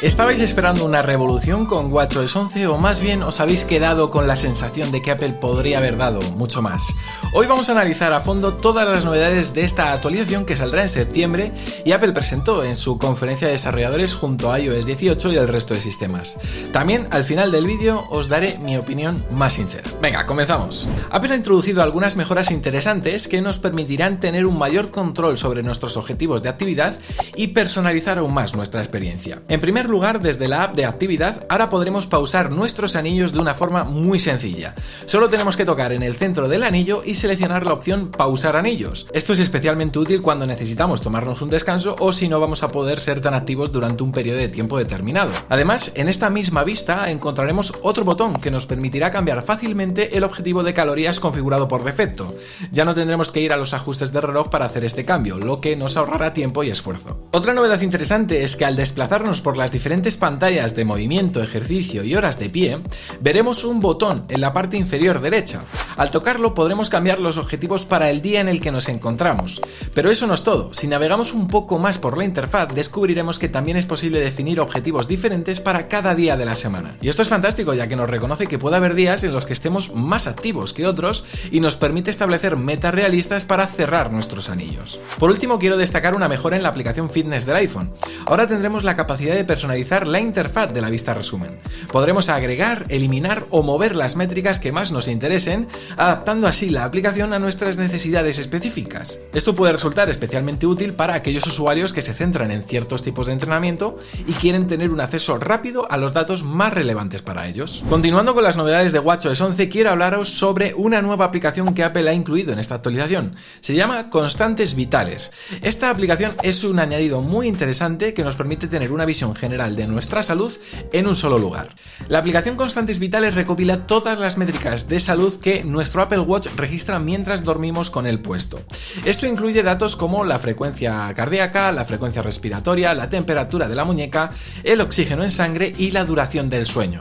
¿Estabais esperando una revolución con WatchOS 11 o más bien os habéis quedado con la sensación de que Apple podría haber dado mucho más? Hoy vamos a analizar a fondo todas las novedades de esta actualización que saldrá en septiembre y Apple presentó en su conferencia de desarrolladores junto a iOS 18 y el resto de sistemas. También al final del vídeo os daré mi opinión más sincera. Venga, comenzamos. Apple ha introducido algunas mejoras interesantes que nos permitirán tener un mayor control sobre nuestros objetivos de actividad y personalizar aún más nuestra experiencia. En primer lugar, desde la app de actividad, ahora podremos pausar nuestros anillos de una forma muy sencilla. Solo tenemos que tocar en el centro del anillo y seleccionar la opción pausar anillos. Esto es especialmente útil cuando necesitamos tomarnos un descanso o si no vamos a poder ser tan activos durante un periodo de tiempo determinado. Además, en esta misma vista encontraremos otro botón que nos permitirá cambiar fácilmente el objetivo de calorías configurado por defecto. Ya no tendremos que ir a los ajustes del reloj para hacer este cambio, lo que nos ahorrará tiempo y esfuerzo. Otra novedad interesante es que al desplazarnos por las diferentes pantallas de movimiento, ejercicio y horas de pie, veremos un botón en la parte inferior derecha. Al tocarlo podremos cambiar los objetivos para el día en el que nos encontramos. Pero eso no es todo. Si navegamos un poco más por la interfaz, descubriremos que también es posible definir objetivos diferentes para cada día de la semana. Y esto es fantástico, ya que nos reconoce que puede haber días en los que estemos más activos que otros y nos permite establecer metas realistas para cerrar nuestros anillos. Por último, quiero destacar una mejora en la aplicación Fitness del iPhone. Ahora tendremos la capacidad de personalizar la interfaz de la vista resumen. Podremos agregar, eliminar o mover las métricas que más nos interesen, adaptando así la aplicación a nuestras necesidades específicas. Esto puede resultar especialmente útil para aquellos usuarios que se centran en ciertos tipos de entrenamiento y quieren tener un acceso rápido a los datos más relevantes para ellos. Continuando con las novedades de WatchOS 11, quiero hablaros sobre una nueva aplicación que Apple ha incluido en esta actualización. Se llama Constantes Vitales. Esta aplicación es un añadido muy interesante que nos permite tener una visión general de nuestra salud en un solo lugar. La aplicación Constantes Vitales recopila todas las métricas de salud que nuestro Apple Watch registra mientras dormimos con él puesto. Esto incluye datos como la frecuencia cardíaca, la frecuencia respiratoria, la temperatura de la muñeca, el oxígeno en sangre y la duración del sueño.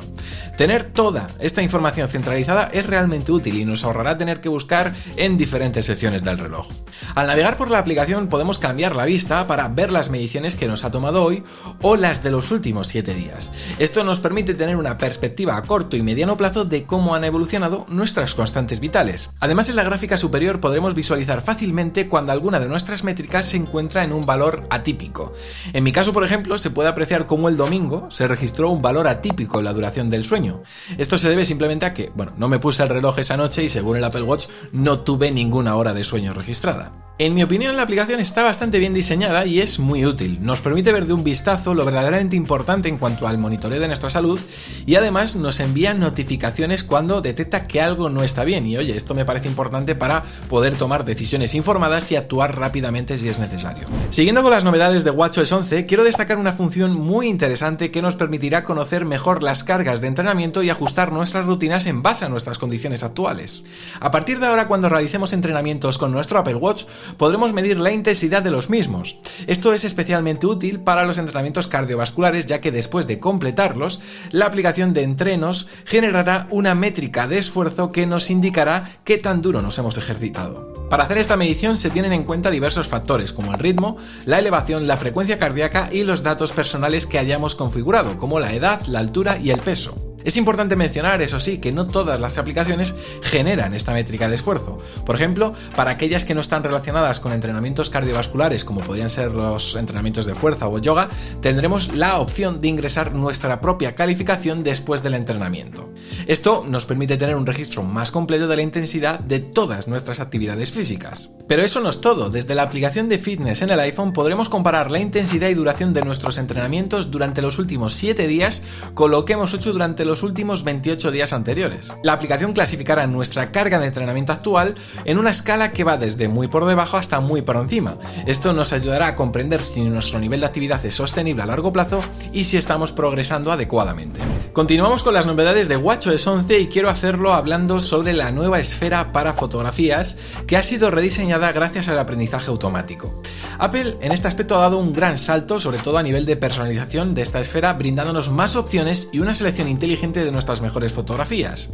Tener toda esta información centralizada es realmente útil y nos ahorrará tener que buscar en diferentes secciones del reloj. Al navegar por la aplicación podemos cambiar la vista para ver las mediciones que nos ha tomado hoy o las de los últimos 7 días. Esto nos permite tener una perspectiva a corto y mediano plazo de cómo han evolucionado nuestras constantes vitales. Además, en la gráfica superior podremos visualizar fácilmente cuando alguna de nuestras métricas se encuentra en un valor atípico. En mi caso, por ejemplo, se puede apreciar cómo el domingo se registró un valor atípico en la duración del sueño. Esto se debe simplemente a que, no me puse el reloj esa noche y según el Apple Watch no tuve ninguna hora de sueño registrada. En mi opinión, la aplicación está bastante bien diseñada y es muy útil. Nos permite ver de un vistazo lo verdaderamente importante en cuanto al monitoreo de nuestra salud y además nos envía notificaciones cuando detecta que algo no está bien. Y oye, esto me parece importante para poder tomar decisiones informadas y actuar rápidamente si es necesario. Siguiendo con las novedades de WatchOS 11, quiero destacar una función muy interesante que nos permitirá conocer mejor las cargas de entrenamiento y ajustar nuestras rutinas en base a nuestras condiciones actuales. A partir de ahora, cuando realicemos entrenamientos con nuestro Apple Watch, podremos medir la intensidad de los mismos. Esto es especialmente útil para los entrenamientos cardiovasculares, ya que después de completarlos, la aplicación de entrenos generará una métrica de esfuerzo que nos indicará qué tan duro nos hemos ejercitado. Para hacer esta medición se tienen en cuenta diversos factores como el ritmo, la elevación, la frecuencia cardíaca y los datos personales que hayamos configurado, como la edad, la altura y el peso. Es importante mencionar, eso sí, que no todas las aplicaciones generan esta métrica de esfuerzo. Por ejemplo, para aquellas que no están relacionadas con entrenamientos cardiovasculares, como podrían ser los entrenamientos de fuerza o yoga, tendremos la opción de ingresar nuestra propia calificación después del entrenamiento. Esto nos permite tener un registro más completo de la intensidad de todas nuestras actividades físicas. Pero eso no es todo. Desde la aplicación de Fitness en el iPhone podremos comparar la intensidad y duración de nuestros entrenamientos durante los últimos 7 días con lo que hemos hecho durante los últimos 28 días anteriores. La aplicación clasificará nuestra carga de entrenamiento actual en una escala que va desde muy por debajo hasta muy por encima. Esto nos ayudará a comprender si nuestro nivel de actividad es sostenible a largo plazo y si estamos progresando adecuadamente. Continuamos con las novedades de WatchOS 11 y quiero hacerlo hablando sobre la nueva esfera para fotografías que ha sido rediseñada gracias al aprendizaje automático. Apple en este aspecto ha dado un gran salto, sobre todo a nivel de personalización de esta esfera, brindándonos más opciones y una selección inteligente inteligente de nuestras mejores fotografías.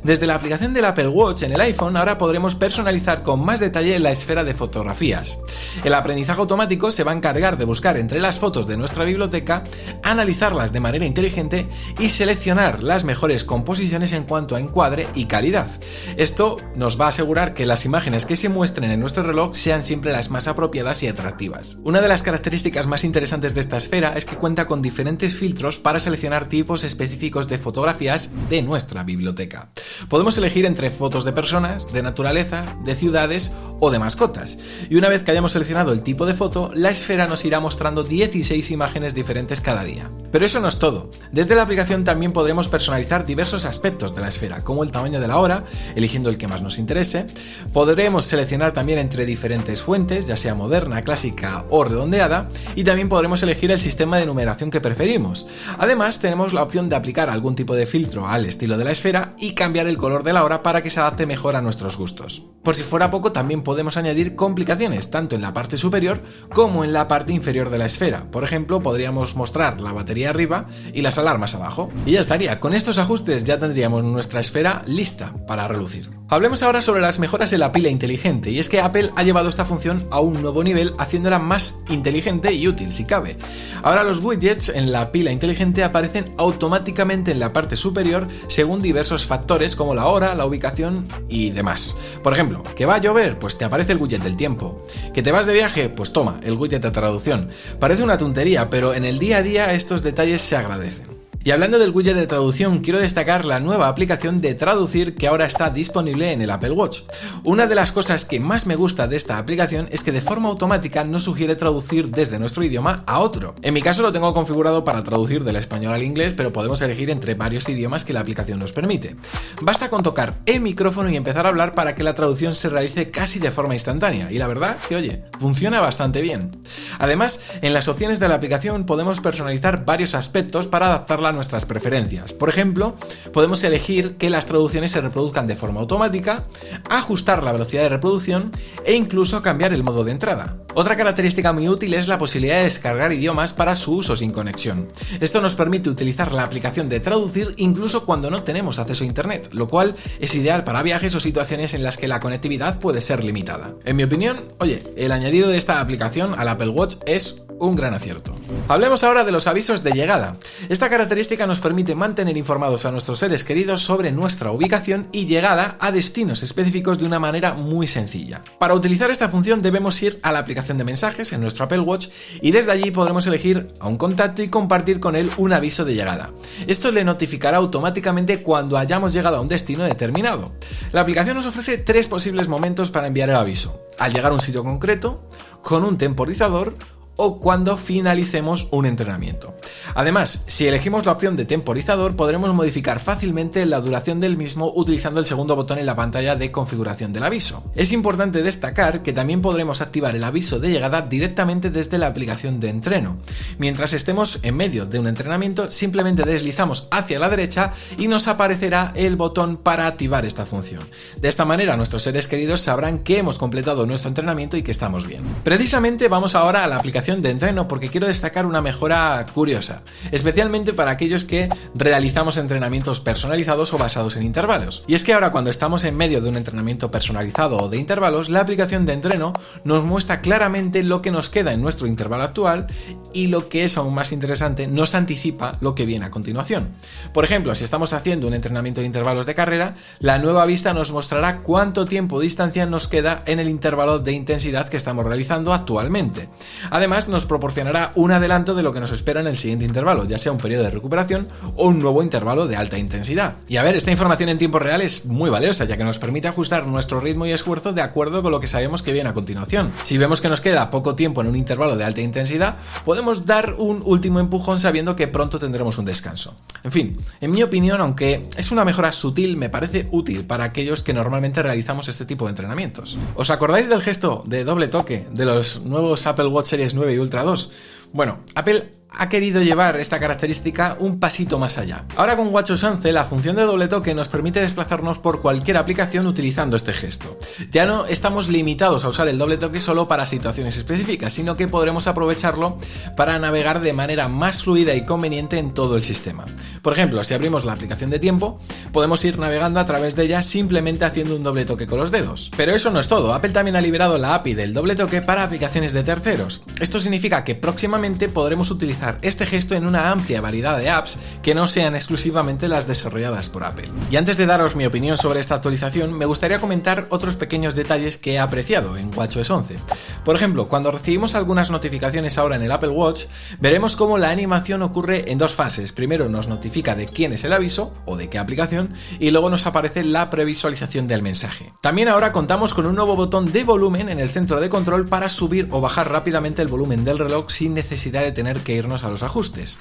Desde la aplicación del Apple Watch en el iPhone ahora podremos personalizar con más detalle la esfera de fotografías. El aprendizaje automático se va a encargar de buscar entre las fotos de nuestra biblioteca, analizarlas de manera inteligente y seleccionar las mejores composiciones en cuanto a encuadre y calidad. Esto nos va a asegurar que las imágenes que se muestren en nuestro reloj sean siempre las más apropiadas y atractivas. Una de las características más interesantes de esta esfera es que cuenta con diferentes filtros para seleccionar tipos específicos de fotografías de nuestra biblioteca. Podemos elegir entre fotos de personas, de naturaleza, de ciudades o de mascotas. Y una vez que hayamos seleccionado el tipo de foto, la esfera nos irá mostrando 16 imágenes diferentes cada día. Pero eso no es todo. Desde la aplicación también podremos personalizar diversos aspectos de la esfera, como el tamaño de la hora, eligiendo el que más nos interese. Podremos seleccionar también entre diferentes fuentes, ya sea moderna, clásica o redondeada, y también podremos elegir el sistema de numeración que preferimos. Además, tenemos la opción de aplicar algún tipo de filtro al estilo de la esfera y cambiar el color de la hora para que se adapte mejor a nuestros gustos. Por si fuera poco, también podemos añadir complicaciones, tanto en la parte superior como en la parte inferior de la esfera. Por ejemplo, podríamos mostrar la batería arriba y las alarmas abajo. Y ya estaría, con estos ajustes ya tendríamos nuestra esfera lista para relucir. Hablemos ahora sobre las mejoras de la pila inteligente, y es que Apple ha llevado esta función a un nuevo nivel, haciéndola más inteligente y útil si cabe. Ahora los widgets en la pila inteligente aparecen automáticamente en la parte superior según diversos factores como la hora, la ubicación y demás. Por ejemplo, ¿que va a llover? Pues te aparece el widget del tiempo. ¿Que te vas de viaje? Pues toma, el widget de traducción. Parece una tontería, pero en el día a día estos detalles se agradecen. Y hablando del widget de traducción, quiero destacar la nueva aplicación de traducir que ahora está disponible en el Apple Watch. Una de las cosas que más me gusta de esta aplicación es que de forma automática nos sugiere traducir desde nuestro idioma a otro. En mi caso lo tengo configurado para traducir del español al inglés, pero podemos elegir entre varios idiomas que la aplicación nos permite. Basta con tocar el micrófono y empezar a hablar para que la traducción se realice casi de forma instantánea, y la verdad que, oye, funciona bastante bien. Además, en las opciones de la aplicación podemos personalizar varios aspectos para adaptarla a nuestras preferencias. Por ejemplo, podemos elegir que las traducciones se reproduzcan de forma automática, ajustar la velocidad de reproducción e incluso cambiar el modo de entrada. Otra característica muy útil es la posibilidad de descargar idiomas para su uso sin conexión. Esto nos permite utilizar la aplicación de traducir incluso cuando no tenemos acceso a internet, lo cual es ideal para viajes o situaciones en las que la conectividad puede ser limitada. En mi opinión, oye, el añadido de esta aplicación al Apple Watch es un gran acierto. Hablemos ahora de los avisos de llegada. Esta característica nos permite mantener informados a nuestros seres queridos sobre nuestra ubicación y llegada a destinos específicos de una manera muy sencilla. Para utilizar esta función debemos ir a la aplicación de mensajes en nuestro Apple Watch y desde allí podremos elegir a un contacto y compartir con él un aviso de llegada. Esto le notificará automáticamente cuando hayamos llegado a un destino determinado. La aplicación nos ofrece 3 posibles momentos para enviar el aviso: al llegar a un sitio concreto, con un temporizador o cuando finalicemos un entrenamiento. Además, si elegimos la opción de temporizador, podremos modificar fácilmente la duración del mismo utilizando el segundo botón en la pantalla de configuración del aviso. Es importante destacar que también podremos activar el aviso de llegada directamente desde la aplicación de entreno. Mientras estemos en medio de un entrenamiento, simplemente deslizamos hacia la derecha y nos aparecerá el botón para activar esta función. De esta manera, nuestros seres queridos sabrán que hemos completado nuestro entrenamiento y que estamos bien. Precisamente vamos ahora a la aplicación de entreno porque quiero destacar una mejora curiosa, especialmente para aquellos que realizamos entrenamientos personalizados o basados en intervalos. Y es que ahora, cuando estamos en medio de un entrenamiento personalizado o de intervalos, la aplicación de entreno nos muestra claramente lo que nos queda en nuestro intervalo actual y, lo que es aún más interesante, nos anticipa lo que viene a continuación. Por ejemplo, si estamos haciendo un entrenamiento de intervalos de carrera, la nueva vista nos mostrará cuánto tiempo de distancia nos queda en el intervalo de intensidad que estamos realizando actualmente. Además, nos proporcionará un adelanto de lo que nos espera en el siguiente intervalo, ya sea un periodo de recuperación o un nuevo intervalo de alta intensidad. Y a ver, esta información en tiempo real es muy valiosa, ya que nos permite ajustar nuestro ritmo y esfuerzo de acuerdo con lo que sabemos que viene a continuación. Si vemos que nos queda poco tiempo en un intervalo de alta intensidad, podemos dar un último empujón sabiendo que pronto tendremos un descanso. En fin, en mi opinión, aunque es una mejora sutil, me parece útil para aquellos que normalmente realizamos este tipo de entrenamientos. ¿Os acordáis del gesto de doble toque de los nuevos Apple Watch Series 9 y Ultra 2? Bueno, Apple ha querido llevar esta característica un pasito más allá. Ahora con WatchOS 11 la función de doble toque nos permite desplazarnos por cualquier aplicación utilizando este gesto. Ya no estamos limitados a usar el doble toque solo para situaciones específicas, sino que podremos aprovecharlo para navegar de manera más fluida y conveniente en todo el sistema. Por ejemplo, si abrimos la aplicación de tiempo, podemos ir navegando a través de ella simplemente haciendo un doble toque con los dedos. Pero eso no es todo, Apple también ha liberado la API del doble toque para aplicaciones de terceros. Esto significa que próximamente podremos utilizar este gesto en una amplia variedad de apps que no sean exclusivamente las desarrolladas por Apple. Y antes de daros mi opinión sobre esta actualización, me gustaría comentar otros pequeños detalles que he apreciado en WatchOS 11. Por ejemplo, cuando recibimos algunas notificaciones ahora en el Apple Watch, veremos cómo la animación ocurre en dos fases. Primero nos notifica de quién es el aviso o de qué aplicación, y luego nos aparece la previsualización del mensaje. También ahora contamos con un nuevo botón de volumen en el centro de control para subir o bajar rápidamente el volumen del reloj sin necesidad de tener que irnos a los ajustes.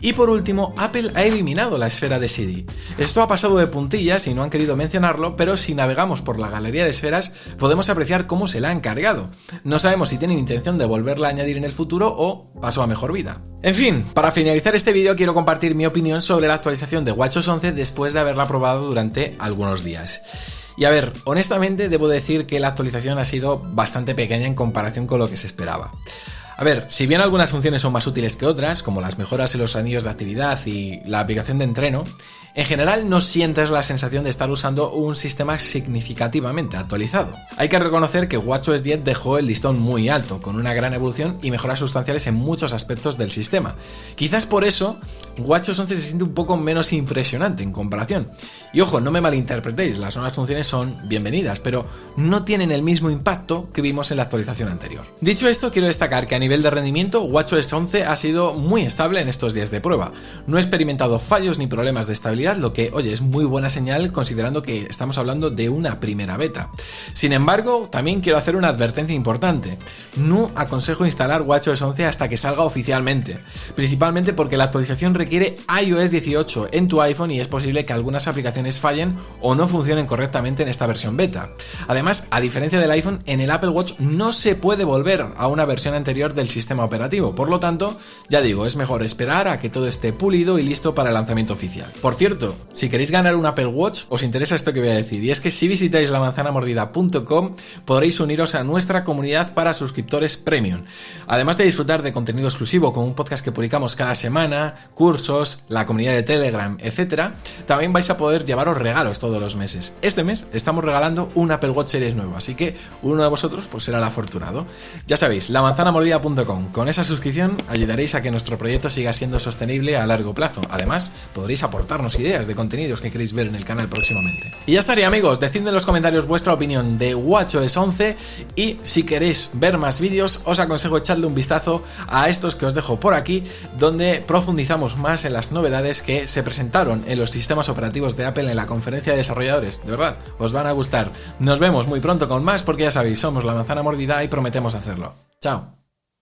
Y por último, Apple ha eliminado la esfera de Siri. Esto ha pasado de puntillas y no han querido mencionarlo, pero si navegamos por la galería de esferas podemos apreciar cómo se la han cargado. No sabemos si tienen intención de volverla a añadir en el futuro o pasó a mejor vida. En fin, para finalizar este vídeo quiero compartir mi opinión sobre la actualización de WatchOS 11 después de haberla probado durante algunos días. Y a ver, honestamente debo decir que la actualización ha sido bastante pequeña en comparación con lo que se esperaba. A ver, si bien algunas funciones son más útiles que otras, como las mejoras en los anillos de actividad y la aplicación de entreno, en general no sientes la sensación de estar usando un sistema significativamente actualizado. Hay que reconocer que WatchOS 10 dejó el listón muy alto, con una gran evolución y mejoras sustanciales en muchos aspectos del sistema. Quizás por eso WatchOS 11 se siente un poco menos impresionante en comparación. Y ojo, no me malinterpretéis, las nuevas funciones son bienvenidas, pero no tienen el mismo impacto que vimos en la actualización anterior. Dicho esto, quiero destacar que a nivel de rendimiento, WatchOS 11 ha sido muy estable en estos días de prueba. No he experimentado fallos ni problemas de estabilidad, lo que, oye, es muy buena señal considerando que estamos hablando de una primera beta. Sin embargo, también quiero hacer una advertencia importante. No aconsejo instalar WatchOS 11 hasta que salga oficialmente, principalmente porque la actualización requiere iOS 18 en tu iPhone y es posible que algunas aplicaciones fallen o no funcionen correctamente en esta versión beta. Además, a diferencia del iPhone, en el Apple Watch no se puede volver a una versión anterior del sistema operativo, por lo tanto, ya digo, es mejor esperar a que todo esté pulido y listo para el lanzamiento oficial. Por cierto, si queréis ganar un Apple Watch, os interesa esto que voy a decir, y es que si visitáis lamanzanamordida.com podréis uniros a nuestra comunidad para suscriptores premium. Además de disfrutar de contenido exclusivo como un podcast que publicamos cada semana, cursos, la comunidad de Telegram, etc., también vais a poder llevaros regalos todos los meses. Este mes estamos regalando un Apple Watch Series nuevo, así que uno de vosotros pues será el afortunado. Ya sabéis, lamanzanamordida.com. Con esa suscripción ayudaréis a que nuestro proyecto siga siendo sostenible a largo plazo. Además, podréis aportarnos ideas de contenidos que queréis ver en el canal próximamente. Y ya estaría, amigos, decidme en los comentarios vuestra opinión de WatchOS 11 y si queréis ver más vídeos os aconsejo echarle un vistazo a estos que os dejo por aquí, donde profundizamos más en las novedades que se presentaron en los sistemas operativos de Apple en la conferencia de desarrolladores. De verdad, os van a gustar. Nos vemos muy pronto con más porque ya sabéis, somos La Manzana Mordida y prometemos hacerlo. Chao.